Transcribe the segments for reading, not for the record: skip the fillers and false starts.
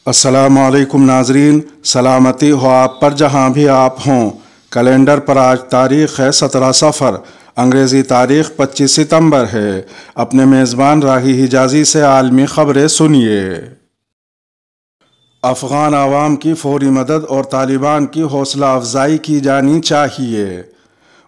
السلام علیکم ناظرین، سلامتی ہو آپ پر جہاں بھی آپ ہوں۔ کیلنڈر پر آج تاریخ ہے 17 صفر، انگریزی تاریخ 25 ستمبر ہے۔ اپنے میزبان راہی حجازی سے عالمی خبریں سنیے۔ افغان عوام کی فوری مدد اور طالبان کی حوصلہ افزائی کی جانی چاہیے۔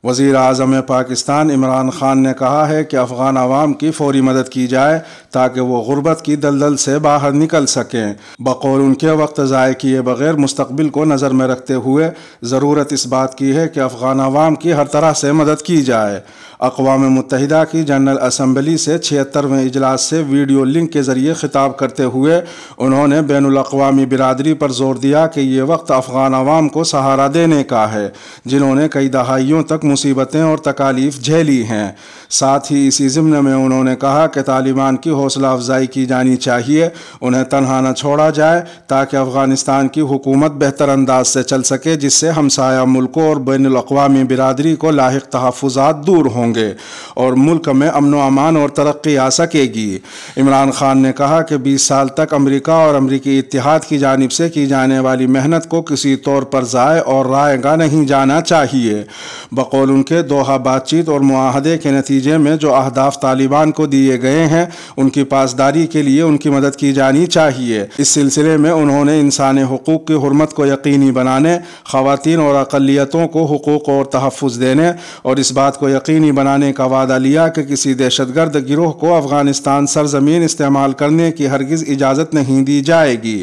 وزیر اعظم پاکستان عمران خان نے کہا ہے کہ افغان عوام کی فوری مدد کی جائے تاکہ وہ غربت کی دلدل سے باہر نکل سکیں۔ بقول ان کے وقت ضائع کیے بغیر مستقبل کو نظر میں رکھتے ہوئے ضرورت اس بات کی ہے کہ افغان عوام کی ہر طرح سے مدد کی جائے۔ اقوام متحدہ کی جنرل اسمبلی سے 76ویں اجلاس سے ویڈیو لنک کے ذریعے خطاب کرتے ہوئے انہوں نے بین الاقوامی برادری پر زور دیا کہ یہ وقت افغان عوام کو سہارا دینے کا ہے، جنہوں نے کئی دہائیوں تک مصیبتیں اور تکالیف جھیلی ہیں۔ ساتھ ہی اسی ضمن میں انہوں نے کہا کہ طالبان کی حوصلہ افزائی کی جانی چاہیے، انہیں تنہا نہ چھوڑا جائے تاکہ افغانستان کی حکومت بہتر انداز سے چل سکے، جس سے ہمسایہ ملکوں اور بین الاقوامی برادری کو لاحق تحفظات دور ہوں گے اور ملک میں امن و امان اور ترقی آ سکے گی۔ عمران خان نے کہا کہ 20 سال تک امریکہ اور امریکی اتحاد کی جانب سے کی جانے والی محنت کو کسی طور پر ضائع اور رائے گاہ نہیں جانا چاہیے۔ بقول ان کے دوحہ بات چیت اور معاہدے کے نتیجے میں جو اہداف طالبان کو دیے گئے ہیں ان کی پاسداری کے لیے ان کی مدد کی جانی چاہیے۔ اس سلسلے میں انہوں نے انسانی حقوق کی حرمت کو یقینی بنانے، خواتین اور اقلیتوں کو حقوق اور تحفظ دینے اور اس بات کو یقینی بنانے کا وعدہ لیا کہ کسی دہشت گرد گروہ کو افغانستان سرزمین استعمال کرنے کی ہرگز اجازت نہیں دی جائے گی۔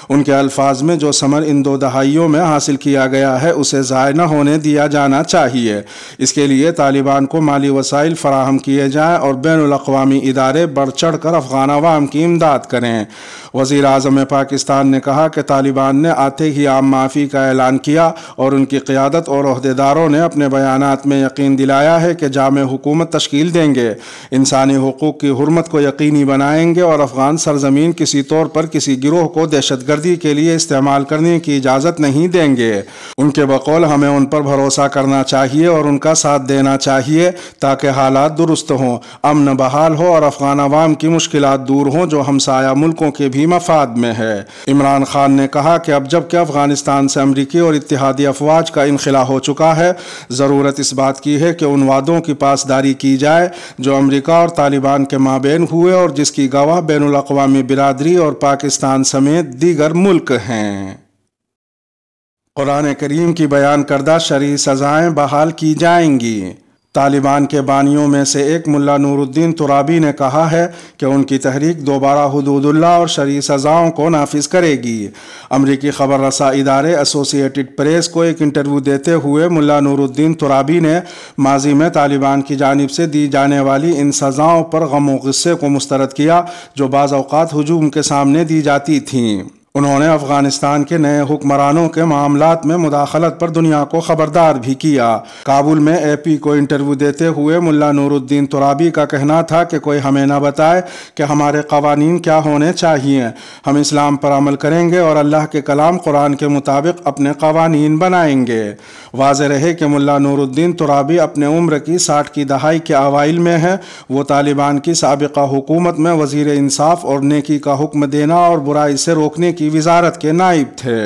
ان کے الفاظ میں جو ثمر ان 2 دہائیوں میں حاصل کیا گیا ہے اسے ضائع نہ ہونے دیا جانا چاہیے۔ اس کے لیے طالبان کو مالی وسائل فراہم کیے جائیں اور بین الاقوامی ادارے بڑھ چڑھ کر افغان عوام کی امداد کریں۔ وزیر اعظم پاکستان نے کہا کہ طالبان نے آتے ہی عام معافی کا اعلان کیا اور ان کی قیادت اور عہدیداروں نے اپنے بیانات میں یقین دلایا ہے کہ جامع حکومت تشکیل دیں گے، انسانی حقوق کی حرمت کو یقینی بنائیں گے اور افغان سرزمین کسی طور پر کسی گروہ کو دہشت گردی کے لیے استعمال کرنے کی اجازت نہیں دیں گے۔ ان کے بقول ہمیں ان پر بھروسہ کرنا چاہیے اور ان کا ساتھ دینا چاہیے تاکہ حالات درست ہوں، امن بحال ہو اور افغان عوام کی مشکلات دور ہوں جو ہمسایہ ملکوں کے بھی مفاد میں ہے۔ عمران خان نے کہا کہ اب جب کہ افغانستان سے امریکی اور اتحادی افواج کا انخلا ہو چکا ہے، ضرورت اس بات کی ہے کہ ان وعدوں کی پاسداری کی جائے جو امریکہ اور طالبان کے مابین ہوئے اور جس کی گواہ بین الاقوامی برادری اور پاکستان سمیت دیگر ملک ہیں۔ قرآن کریم کی بیان کردہ شرعی سزائیں بحال کی جائیں گی۔ طالبان کے بانیوں میں سے ایک ملا نور الدین ترابی نے کہا ہے کہ ان کی تحریک دوبارہ حدود اللہ اور شرعی سزاؤں کو نافذ کرے گی۔ امریکی خبر رساں ادارے ایسوسی ایٹڈ پریس کو ایک انٹرویو دیتے ہوئے ملا نور الدین ترابی نے ماضی میں طالبان کی جانب سے دی جانے والی ان سزاؤں پر غم و غصے کو مسترد کیا جو بعض اوقات ہجوم کے سامنے دی جاتی تھیں۔ انہوں نے افغانستان کے نئے حکمرانوں کے معاملات میں مداخلت پر دنیا کو خبردار بھی کیا۔ کابل میں اے پی کو انٹرویو دیتے ہوئے ملا نور الدین ترابی کا کہنا تھا کہ کوئی ہمیں نہ بتائے کہ ہمارے قوانین کیا ہونے چاہیے، ہم اسلام پر عمل کریں گے اور اللہ کے کلام قرآن کے مطابق اپنے قوانین بنائیں گے۔ واضح رہے کہ ملا نور الدین ترابی اپنے عمر کی 60 کی دہائی کے اوائل میں ہیں۔ وہ طالبان کی سابقہ حکومت میں وزیر انصاف اور نیکی کا حکم دینا اور برائی سے روکنے کی وزارت کے نائب تھے۔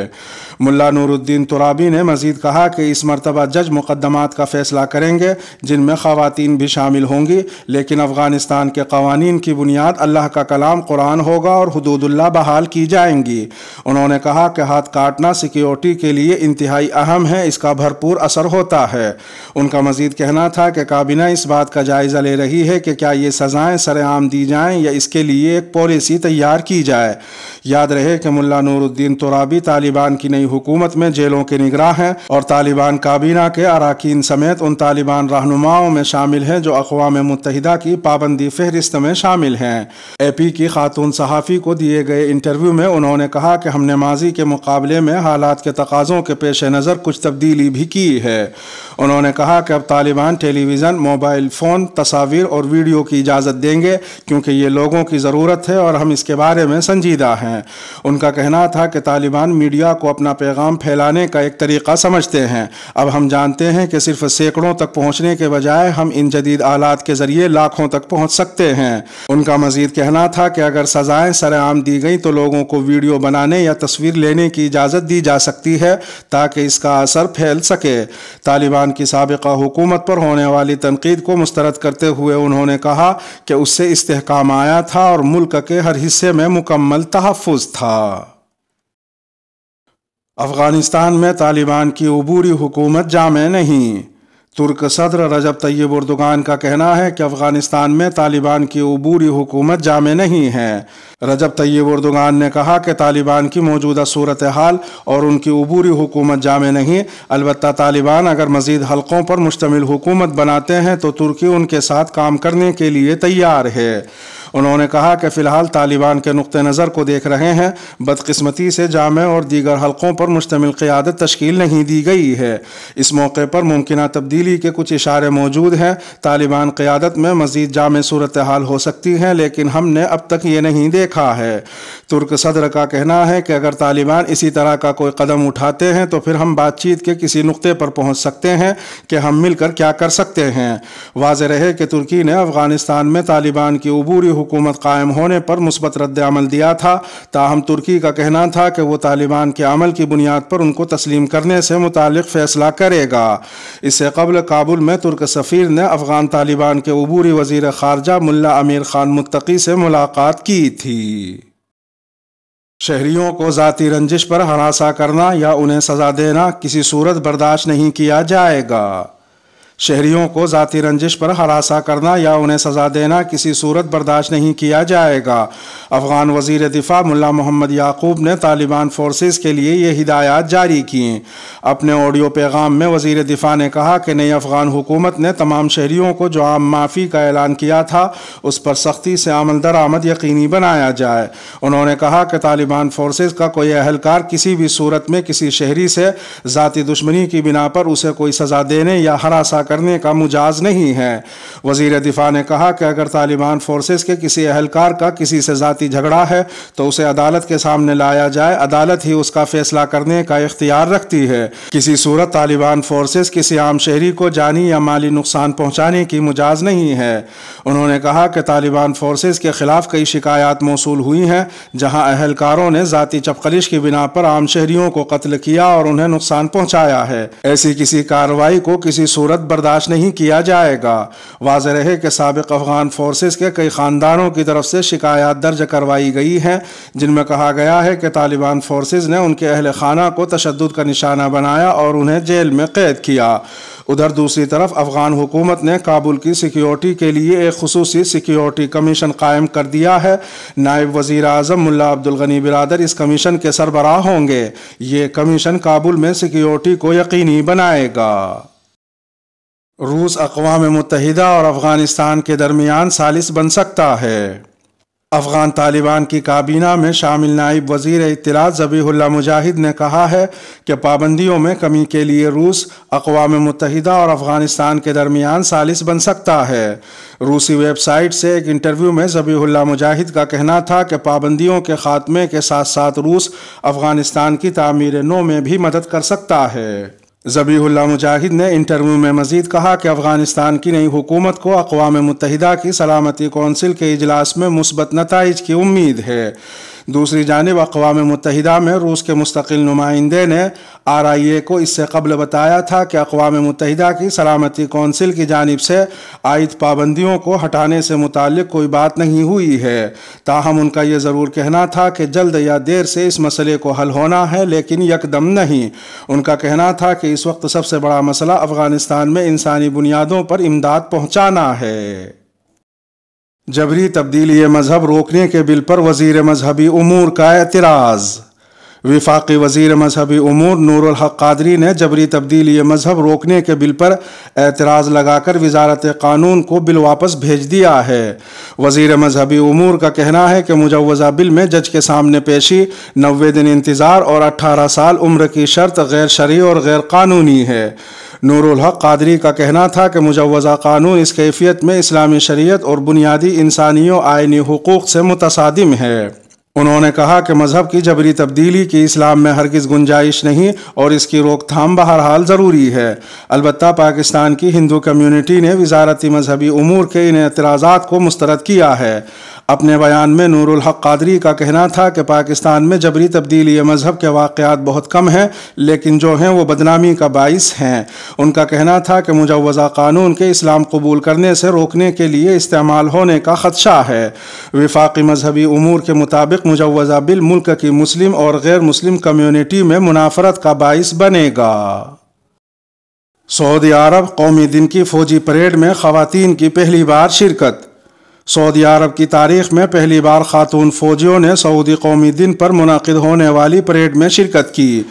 ملا نور الدین ترابی نے مزید کہا کہ اس مرتبہ جج مقدمات کا فیصلہ کریں گے جن میں خواتین بھی شامل ہوں گی، لیکن افغانستان کے قوانین کی بنیاد اللہ کا کلام قرآن ہوگا اور حدود اللہ بحال کی جائیں گی۔ انہوں نے کہا کہ ہاتھ کاٹنا سیکیورٹی کے لیے انتہائی اہم ہے، اس کا بھرپور اثر ہوتا ہے۔ ان کا مزید کہنا تھا کہ کابینہ اس بات کا جائزہ لے رہی ہے کہ کیا یہ سزائیں سر عام دی جائیں یا اس کے لیے ایک پالیسی تیار کی جائے۔ یاد رہے کہ ملا نور الدین ترابی طالبان کی نئی حکومت میں جیلوں کے نگراں ہیں اور طالبان کابینہ کے اراکین سمیت ان طالبان رہنماؤں میں شامل ہیں جو اقوام متحدہ کی پابندی فہرست میں شامل ہیں۔ اے پی کی خاتون صحافی کو دیے گئے انٹرویو میں انہوں نے کہا کہ ہم نے ماضی کے مقابلے میں حالات کے تقاضوں کے پیش نظر کچھ تبدیلی بھی کی ہے۔ انہوں نے کہا کہ اب طالبان ٹیلی ویژن، موبائل فون، تصاویر اور ویڈیو کی اجازت دیں گے کیونکہ یہ لوگوں کی ضرورت ہے اور ہم اس کے بارے میں سنجیدہ ہیں۔ ان کا کہنا تھا کہ طالبان میڈیا کو اپنا پیغام پھیلانے کا ایک طریقہ سمجھتے ہیں۔ اب ہم جانتے ہیں کہ صرف سینکڑوں تک پہنچنے کے بجائے ہم ان جدید آلات کے ذریعے لاکھوں تک پہنچ سکتے ہیں۔ ان کا مزید کہنا تھا کہ اگر سزائیں سرعام دی گئیں تو لوگوں کو ویڈیو بنانے یا تصویر لینے کی اجازت دی جا سکتی ہے تاکہ اس کا اثر پھیل سکے۔ طالبان کی سابقہ حکومت پر ہونے والی تنقید کو مسترد کرتے ہوئے انہوں نے کہا کہ اس سے استحکام آیا تھا اور ملک کے ہر حصے میں مکمل تحفظ تھا۔ افغانستان میں طالبان کی عبوری حکومت جامع نہیں۔ ترک صدر رجب طیب اردوغان کا کہنا ہے کہ افغانستان میں طالبان کی عبوری حکومت جامع نہیں ہے۔ رجب طیب اردوغان نے کہا کہ طالبان کی موجودہ صورتحال اور ان کی عبوری حکومت جامع نہیں، البتہ طالبان اگر مزید حلقوں پر مشتمل حکومت بناتے ہیں تو ترکی ان کے ساتھ کام کرنے کے لیے تیار ہے۔ انہوں نے کہا کہ فی الحال طالبان کے نقطہ نظر کو دیکھ رہے ہیں، بدقسمتی سے جامع اور دیگر حلقوں پر مشتمل قیادت تشکیل نہیں دی گئی ہے۔ اس موقع پر ممکنہ تبدیلی کے کچھ اشارے موجود ہیں۔ طالبان قیادت میں مزید جامع صورتحال ہو سکتی ہے، لیکن ہم نے اب تک یہ نہیں دیکھا ہے۔ ترک صدر کا کہنا ہے کہ اگر طالبان اسی طرح کا کوئی قدم اٹھاتے ہیں تو پھر ہم بات چیت کے کسی نقطے پر پہنچ سکتے ہیں کہ ہم مل کر کیا کر سکتے ہیں۔ واضح رہے کہ ترکی نے افغانستان میں طالبان کی عبوری حکومت قائم ہونے پر مثبت رد عمل دیا تھا، تاہم ترکی کا کہنا تھا کہ وہ طالبان کے عمل کی بنیاد پر ان کو تسلیم کرنے سے متعلق فیصلہ کرے گا۔ اس سے قبل کابل میں ترک سفیر نے افغان طالبان کے عبوری وزیر خارجہ ملا امیر خان متقی سے ملاقات کی تھی۔ شہریوں کو ذاتی رنجش پر ہراساں کرنا یا انہیں سزا دینا کسی صورت برداشت نہیں کیا جائے گا۔ شہریوں کو ذاتی رنجش پر ہراساں کرنا یا انہیں سزا دینا کسی صورت برداشت نہیں کیا جائے گا۔ افغان وزیر دفاع ملا محمد یعقوب نے طالبان فورسز کے لیے یہ ہدایات جاری کیں۔ اپنے آڈیو پیغام میں وزیر دفاع نے کہا کہ نئی افغان حکومت نے تمام شہریوں کو جو عام معافی کا اعلان کیا تھا اس پر سختی سے عمل درآمد یقینی بنایا جائے۔ انہوں نے کہا کہ طالبان فورسز کا کوئی اہلکار کسی بھی صورت میں کسی شہری سے ذاتی دشمنی کی بنا پر اسے کوئی سزا دینے یا ہراساں کرنے کا مجاز نہیں ہے۔ وزیر دفاع نے کہا کہ اگر طالبان فورسز کے کسی اہلکار کا کسی سے ذاتی جھگڑا ہے تو اسے عدالت کے سامنے لایا جائے، عدالت ہی اس کا فیصلہ کرنے کا اختیار رکھتی ہے۔ کسی صورت طالبان فورسز کسی عام شہری کو جانی یا مالی نقصان پہنچانے کی مجاز نہیں ہے۔ انہوں نے کہا کہ طالبان فورسز کے خلاف کئی شکایات موصول ہوئی ہیں جہاں اہلکاروں نے ذاتی چپقلش کی بنا پر عام شہریوں کو قتل کیا اور انہیں نقصان پہنچایا ہے۔ ایسی کسی کارروائی کو کسی صورت برداشت نہیں کیا جائے گا۔ واضح رہے کہ سابق افغان فورسز کے کئی خاندانوں کی طرف سے شکایات درج کروائی گئی ہیں جن میں کہا گیا ہے کہ طالبان فورسز نے ان کے اہل خانہ کو تشدد کا نشانہ بنایا اور انہیں جیل میں قید کیا۔ ادھر دوسری طرف افغان حکومت نے کابل کی سیکیورٹی کے لیے ایک خصوصی سیکیورٹی کمیشن قائم کر دیا ہے۔ نائب وزیر اعظم ملا عبدالغنی برادر اس کمیشن کے سربراہ ہوں گے۔ یہ کمیشن کابل میں سیکیورٹی کو یقینی بنائے گا۔ روس اقوام متحدہ اور افغانستان کے درمیان ثالث بن سکتا ہے۔ افغان طالبان کی کابینہ میں شامل نائب وزیر اطلاعات ذبیح اللہ مجاہد نے کہا ہے کہ پابندیوں میں کمی کے لیے روس اقوام متحدہ اور افغانستان کے درمیان ثالث بن سکتا ہے۔ روسی ویب سائٹ سے ایک انٹرویو میں ذبیح اللہ مجاہد کا کہنا تھا کہ پابندیوں کے خاتمے کے ساتھ ساتھ روس افغانستان کی تعمیر نو میں بھی مدد کر سکتا ہے۔ ذبیح اللہ مجاہد نے انٹرویو میں مزید کہا کہ افغانستان کی نئی حکومت کو اقوام متحدہ کی سلامتی کونسل کے اجلاس میں مثبت نتائج کی امید ہے۔ دوسری جانب اقوام متحدہ میں روس کے مستقل نمائندے نے RIA کو اس سے قبل بتایا تھا کہ اقوام متحدہ کی سلامتی کونسل کی جانب سے عائد پابندیوں کو ہٹانے سے متعلق کوئی بات نہیں ہوئی ہے، تاہم ان کا یہ ضرور کہنا تھا کہ جلد یا دیر سے اس مسئلے کو حل ہونا ہے، لیکن یکدم نہیں۔ ان کا کہنا تھا کہ اس وقت سب سے بڑا مسئلہ افغانستان میں انسانی بنیادوں پر امداد پہنچانا ہے۔ جبری تبدیلی مذہب روکنے کے بل پر وزیر مذہبی امور کا اعتراض۔ وفاقی وزیر مذہبی امور نور الحق قادری نے جبری تبدیلی مذہب روکنے کے بل پر اعتراض لگا کر وزارت قانون کو بل واپس بھیج دیا ہے۔ وزیر مذہبی امور کا کہنا ہے کہ مجوزہ بل میں جج کے سامنے پیشی، 90 دن انتظار اور 18 سال عمر کی شرط غیر شرعی اور غیر قانونی ہے۔ نور الحق قادری کا کہنا تھا کہ مجوزہ قانون اس کیفیت میں اسلامی شریعت اور بنیادی انسانی و آئینی حقوق سے متصادم ہے۔ انہوں نے کہا کہ مذہب کی جبری تبدیلی کی اسلام میں ہرگز گنجائش نہیں اور اس کی روک تھام بہرحال ضروری ہے۔ البتہ پاکستان کی ہندو کمیونٹی نے وزارتی مذہبی امور کے ان اعتراضات کو مسترد کیا ہے۔ اپنے بیان میں نور الحق قادری کا کہنا تھا کہ پاکستان میں جبری تبدیلی مذہب کے واقعات بہت کم ہیں، لیکن جو ہیں وہ بدنامی کا باعث ہیں۔ ان کا کہنا تھا کہ مجوزہ قانون کے اسلام قبول کرنے سے روکنے کے لیے استعمال ہونے کا خدشہ ہے۔ وفاقی مذہبی امور کے مطابق مجوزہ بل ملک کی مسلم اور غیر مسلم کمیونٹی میں منافرت کا باعث بنے گا۔ سعودی عرب قومی دن کی فوجی پریڈ میں خواتین کی پہلی بار شرکت۔ سعودی عرب کی تاریخ میں پہلی بار خاتون فوجیوں نے سعودی قومی دن پر منعقد ہونے والی پریڈ میں شرکت کی۔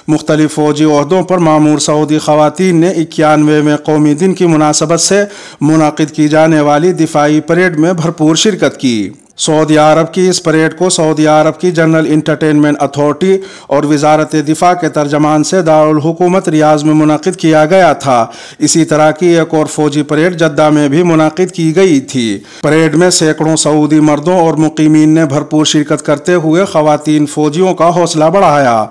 مختلف فوجی عہدوں پر مامور سعودی خواتین نے 91ویں قومی دن کی مناسبت سے منعقد کی جانے والی دفاعی پریڈ میں بھرپور شرکت کی۔ سعودی عرب کی اس پریڈ کو سعودی عرب کی جنرل انٹرٹینمنٹ اتھارٹی اور وزارت دفاع کے ترجمان سے دارالحکومت ریاض میں منعقد کیا گیا تھا۔ اسی طرح کی ایک اور فوجی پریڈ جدہ میں بھی منعقد کی گئی تھی۔ پریڈ میں سینکڑوں سعودی مردوں اور مقیمین نے بھرپور شرکت کرتے ہوئے خواتین فوجیوں کا حوصلہ بڑھایا۔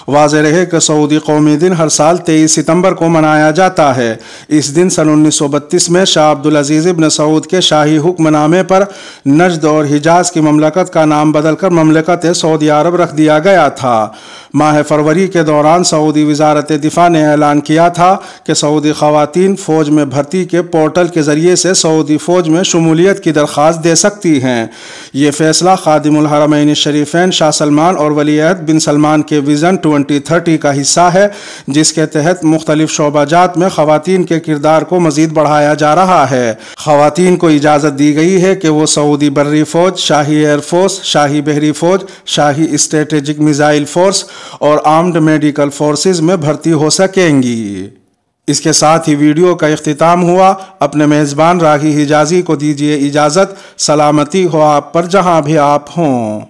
واضح رہے کہ سعودی قومی دن ہر سال 23 ستمبر کو منایا جاتا ہے۔ اس دن سن 1932 میں شاہ عبدالعزیز ابن سعود کے شاہی حکم نامے پر نجد اور حجاز کی مملکت کا نام بدل کر مملکت سعودی عرب رکھ دیا گیا تھا۔ ماہ فروری کے دوران سعودی وزارت دفاع نے اعلان کیا تھا کہ سعودی خواتین فوج میں بھرتی کے پورٹل کے ذریعے سے سعودی فوج میں شمولیت کی درخواست دے سکتی ہیں۔ یہ فیصلہ خادم الحرمین الشریفین شاہ سلمان اور ولی عہد بن سلمان کے ویژن 2030 کا حصہ ہے، جس کے تحت مختلف شعبہ جات میں خواتین کے کردار کو مزید بڑھایا جا رہا ہے۔ خواتین کو اجازت دی گئی ہے کہ وہ سعودی بری فوج، شاہی ایئر فورس، شاہی بحری فوج، شاہی اسٹریٹجک میزائل فورس اور آرمڈ میڈیکل فورسز میں بھرتی ہو سکیں گی۔ اس کے ساتھ ہی ویڈیو کا اختتام ہوا۔ اپنے میزبان راہی حجازی کو دیجیے اجازت۔ سلامتی ہو آپ پر جہاں بھی آپ ہوں۔